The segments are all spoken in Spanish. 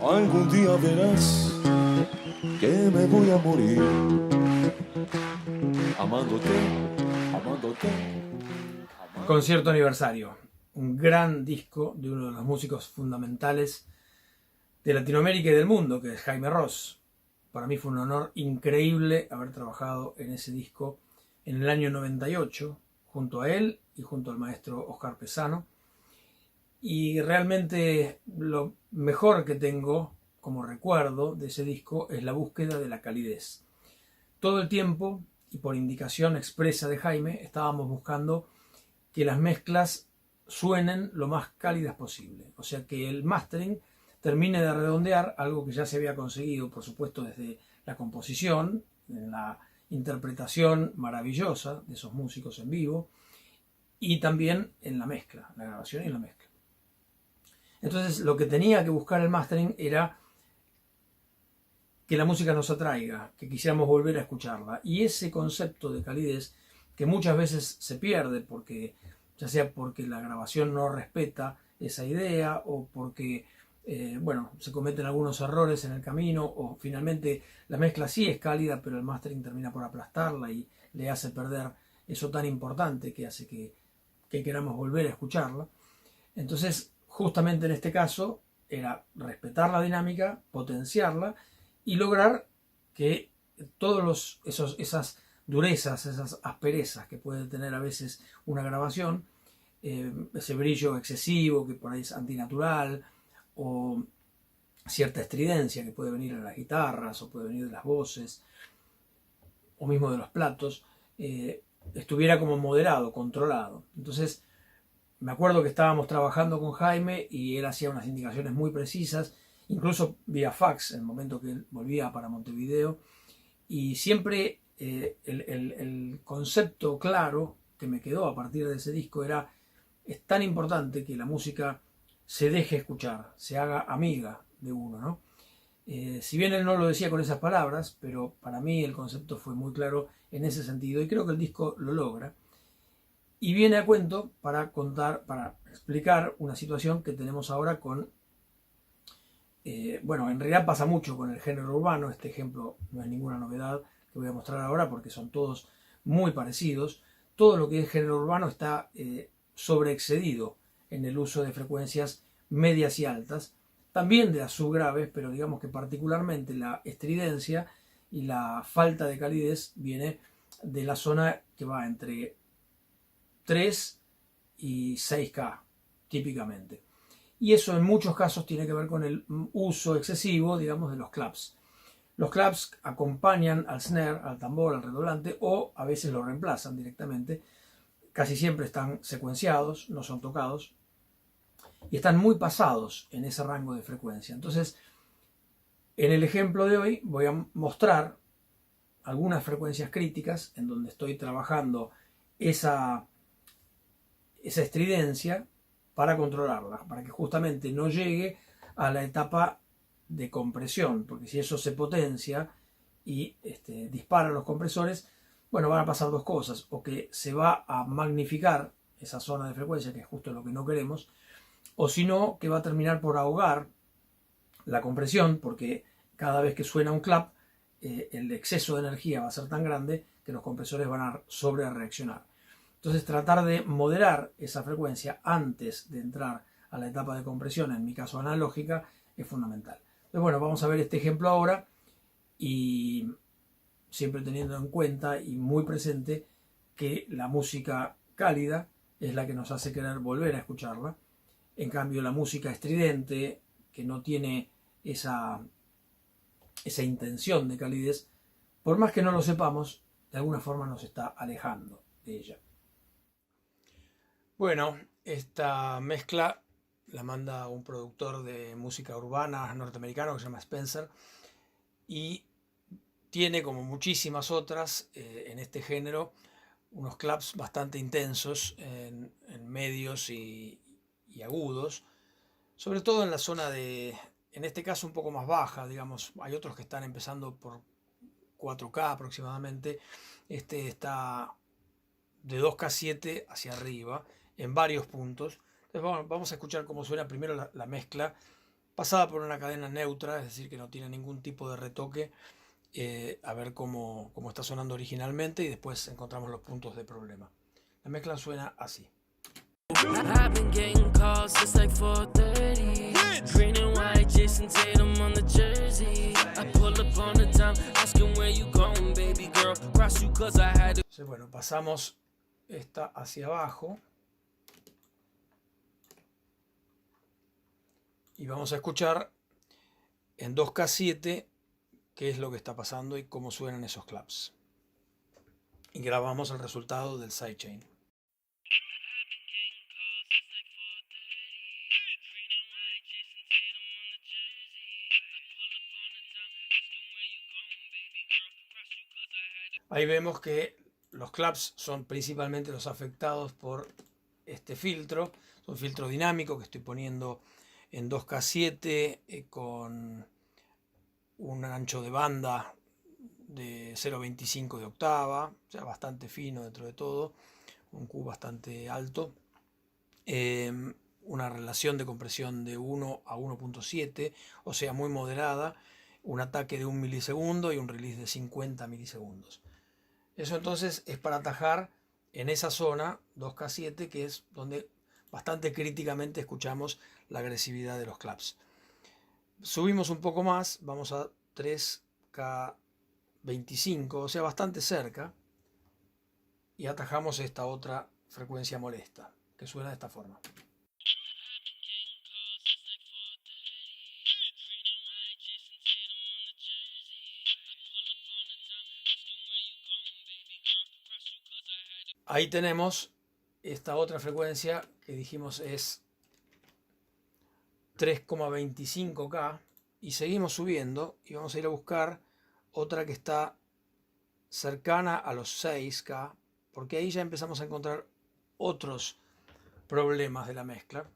Algún día verás que me voy a morir amándote, amándote, amándote. Concierto Aniversario, un gran disco de uno de los músicos fundamentales de Latinoamérica y del mundo, que es Jaime Ross. Para mí fue un honor increíble haber trabajado en ese disco en el año 98, junto a él y junto al maestro Oscar Pesano. Y realmente lo mejor que tengo como recuerdo de ese disco es la búsqueda de la calidez. Todo el tiempo, y por indicación expresa de Jaime, estábamos buscando que las mezclas suenen lo más cálidas posible. O sea, que el mastering termine de redondear algo que ya se había conseguido, por supuesto, desde la composición, en la interpretación maravillosa de esos músicos en vivo, y también en la mezcla, la grabación y la mezcla. Entonces, lo que tenía que buscar el mastering era que la música nos atraiga, que quisiéramos volver a escucharla. Y ese concepto de calidez, que muchas veces se pierde, porque ya sea porque la grabación no respeta esa idea o porque se cometen algunos errores en el camino, o finalmente la mezcla sí es cálida, pero el mastering termina por aplastarla y le hace perder eso tan importante que hace que queramos volver a escucharla. Entonces, justamente en este caso, era respetar la dinámica, potenciarla y lograr que esas durezas, esas asperezas que puede tener a veces una grabación, ese brillo excesivo que por ahí es antinatural, o cierta estridencia que puede venir de las guitarras o puede venir de las voces, o mismo de los platos, estuviera como moderado, controlado. Entonces, me acuerdo que estábamos trabajando con Jaime y él hacía unas indicaciones muy precisas, incluso vía fax, en el momento que él volvía para Montevideo, y siempre el concepto claro que me quedó a partir de ese disco era: es tan importante que la música se deje escuchar, se haga amiga de uno, ¿no? Si bien él no lo decía con esas palabras, pero para mí el concepto fue muy claro en ese sentido y creo que el disco lo logra. Y viene a cuento para contar, para explicar una situación que tenemos ahora con, en realidad pasa mucho con el género urbano. Este ejemplo no es ninguna novedad que voy a mostrar ahora porque son todos muy parecidos. Todo lo que es género urbano está sobreexcedido en el uso de frecuencias medias y altas, también de las subgraves, pero digamos que particularmente la estridencia y la falta de calidez viene de la zona que va entre 3 y 6K, típicamente. Y eso en muchos casos tiene que ver con el uso excesivo, digamos, de los claps. Los claps acompañan al snare, al tambor, al redoblante, o a veces lo reemplazan directamente. Casi siempre están secuenciados, no son tocados, y están muy pasados en ese rango de frecuencia. Entonces, en el ejemplo de hoy voy a mostrar algunas frecuencias críticas en donde estoy trabajando esa estridencia para controlarla, para que justamente no llegue a la etapa de compresión, porque si eso se potencia y dispara los compresores, bueno, van a pasar dos cosas: o que se va a magnificar esa zona de frecuencia, que es justo lo que no queremos, o si no, que va a terminar por ahogar la compresión, porque cada vez que suena un clap, el exceso de energía va a ser tan grande que los compresores van a sobre reaccionar. Entonces, tratar de moderar esa frecuencia antes de entrar a la etapa de compresión, en mi caso analógica, es fundamental. Entonces, bueno, vamos a ver este ejemplo ahora, y siempre teniendo en cuenta y muy presente que la música cálida es la que nos hace querer volver a escucharla. En cambio, la música estridente, que no tiene esa intención de calidez, por más que no lo sepamos, de alguna forma nos está alejando de ella. Bueno, esta mezcla la manda un productor de música urbana norteamericano que se llama Spencer, y tiene, como muchísimas otras en este género, unos claps bastante intensos en medios y agudos, sobre todo en la zona de, en este caso un poco más baja, digamos. Hay otros que están empezando por 4K aproximadamente. Este está de 2K7 hacia arriba, en varios puntos. Entonces vamos a escuchar cómo suena primero la mezcla pasada por una cadena neutra, es decir, que no tiene ningún tipo de retoque, a ver cómo está sonando originalmente y después encontramos los puntos de problema. La mezcla suena así. I've been getting calls since like 4:30. Green and white, Jason Tatum on the jersey. I pull up on the time, asking where you going, baby girl. Cross you 'cause I had to. Entonces, bueno, pasamos esta hacia abajo y vamos a escuchar en 2K7 qué es lo que está pasando y cómo suenan esos claps. Y grabamos el resultado del sidechain. Ahí vemos que los claps son principalmente los afectados por este filtro. Es un filtro dinámico que estoy poniendo en 2K7 con un ancho de banda de 0.25 de octava, o sea, bastante fino dentro de todo, un Q bastante alto. Una relación de compresión de 1 a 1.7, o sea, muy moderada, un ataque de 1 milisegundo y un release de 50 milisegundos. Eso entonces es para atajar en esa zona 2K7, que es donde bastante críticamente escuchamos la agresividad de los claps. Subimos un poco más, vamos a 3K25, o sea, bastante cerca, y atajamos esta otra frecuencia molesta, que suena de esta forma. Ahí tenemos esta otra frecuencia que dijimos es 3,25K y seguimos subiendo y vamos a ir a buscar otra que está cercana a los 6K, porque ahí ya empezamos a encontrar otros problemas de la mezcla.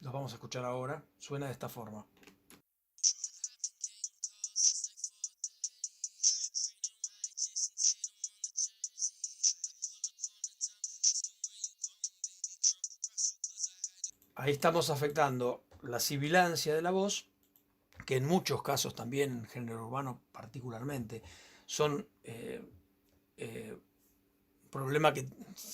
Los vamos a escuchar ahora. Suena de esta forma. Ahí estamos afectando la sibilancia de la voz, que en muchos casos también, en género urbano particularmente, son un problema que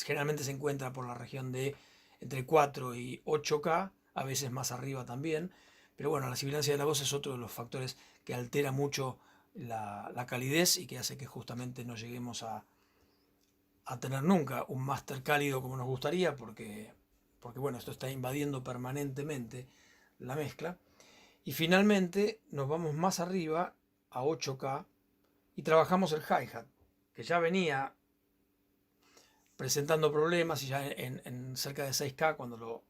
generalmente se encuentra por la región de entre 4 y 8K, a veces más arriba también. Pero bueno, la sibilancia de la voz es otro de los factores que altera mucho la calidez y que hace que justamente no lleguemos a tener nunca un máster cálido como nos gustaría, porque bueno, esto está invadiendo permanentemente la mezcla. Y finalmente nos vamos más arriba a 8K y trabajamos el hi-hat, que ya venía presentando problemas, y ya en cerca de 6K, cuando lo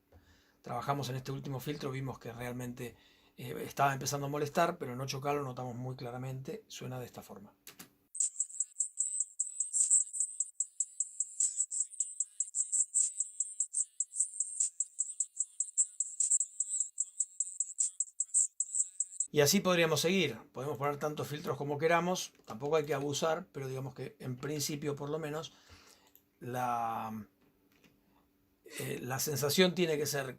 trabajamos en este último filtro, vimos que realmente estaba empezando a molestar, pero en 8K lo notamos muy claramente. Suena de esta forma. Y así podríamos seguir. Podemos poner tantos filtros como queramos, tampoco hay que abusar, pero digamos que en principio, por lo menos, la sensación tiene que ser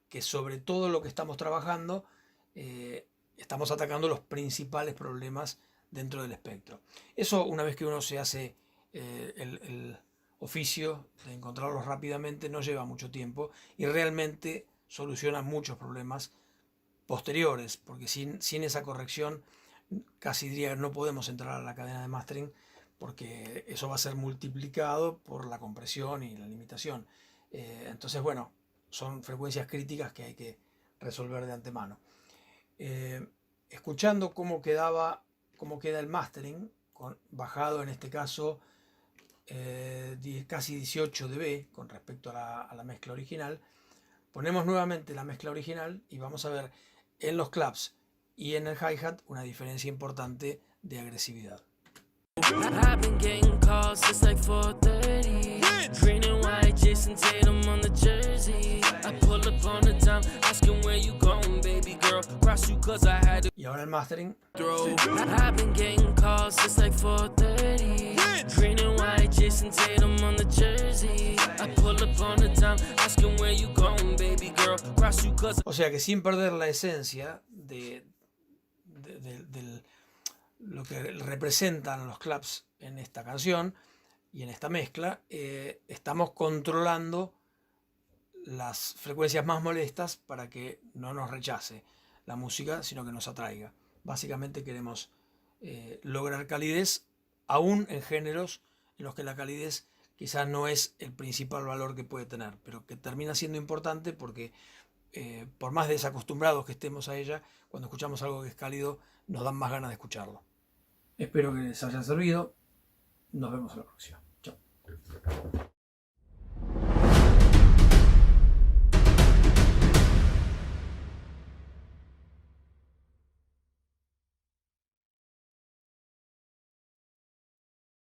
que sobre todo lo que estamos trabajando, estamos atacando los principales problemas dentro del espectro. Eso, una vez que uno se hace el oficio de encontrarlos rápidamente, no lleva mucho tiempo y realmente soluciona muchos problemas posteriores, porque sin esa corrección casi diría que no podemos entrar a la cadena de mastering, porque eso va a ser multiplicado por la compresión y la limitación. Entonces, bueno, son frecuencias críticas que hay que resolver de antemano. Escuchando cómo queda el mastering, bajado en este caso casi 18 dB con respecto a la mezcla original, ponemos nuevamente la mezcla original y vamos a ver en los claps y en el hi-hat una diferencia importante de agresividad. I've been getting calls since like 4:30. Green and white, Jason Tatum on the jersey. I pull up on the time, asking where you going, baby girl. Cross you 'cause I had to Y ahora el mastering. throw. I've been getting calls since like 4:30. Green and white, Jason Tatum on the jersey. I pull up on the time, asking where you going, baby girl. Cross you 'cause O sea que sin perder la esencia de lo que representan los claps en esta canción y en esta mezcla, estamos controlando las frecuencias más molestas para que no nos rechace la música, sino que nos atraiga. Básicamente queremos lograr calidez, aún en géneros en los que la calidez quizás no es el principal valor que puede tener, pero que termina siendo importante porque por más desacostumbrados que estemos a ella, cuando escuchamos algo que es cálido, nos dan más ganas de escucharlo. Espero que les haya servido. Nos vemos en la próxima. Chao.